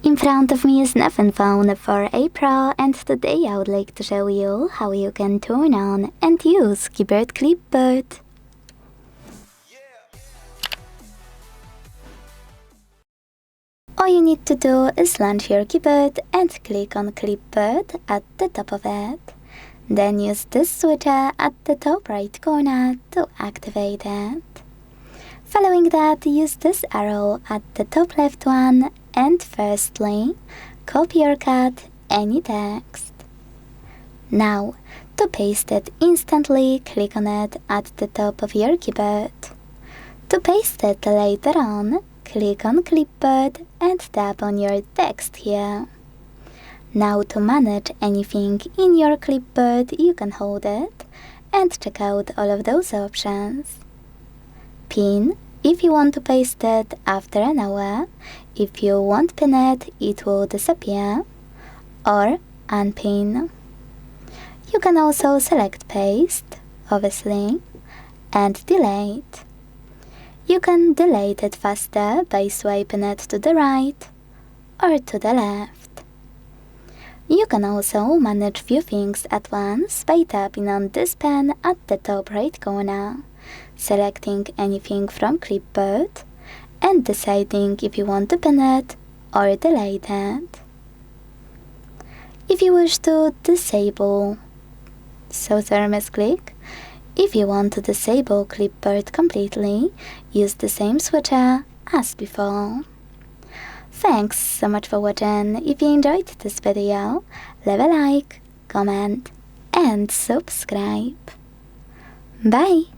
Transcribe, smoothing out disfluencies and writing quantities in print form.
In front of me is Nothing Phone 4A Pro, and today I would like to show you how you can turn on and use Keyboard Clipboard. All you need to do is launch your keyboard and click on Clipboard at the top of it. Then use this switcher at the top right corner to activate it. Following that, use this arrow at the top left one and firstly, copy or cut any text. Now, to paste it instantly, click on it at the top of your keyboard. To paste it later on, click on Clipboard and tap on your text here. Now to manage anything in your clipboard, you can hold it and check out all of those options. Pin, if you want to paste it after an hour. If you won't pin it, it will disappear. Or unpin. You can also select paste, obviously, and delete. You can delete it faster by swiping it to the right or to the left. You can also manage few things at once by tapping on this pen at the top right corner, selecting anything from Clipboard, and deciding if you want to pin it or delete it. If you wish to disable, click. If you want to disable Clipboard completely, use the same switcher as before. Thanks so much for watching. If you enjoyed this video, leave a like, comment and subscribe. Bye!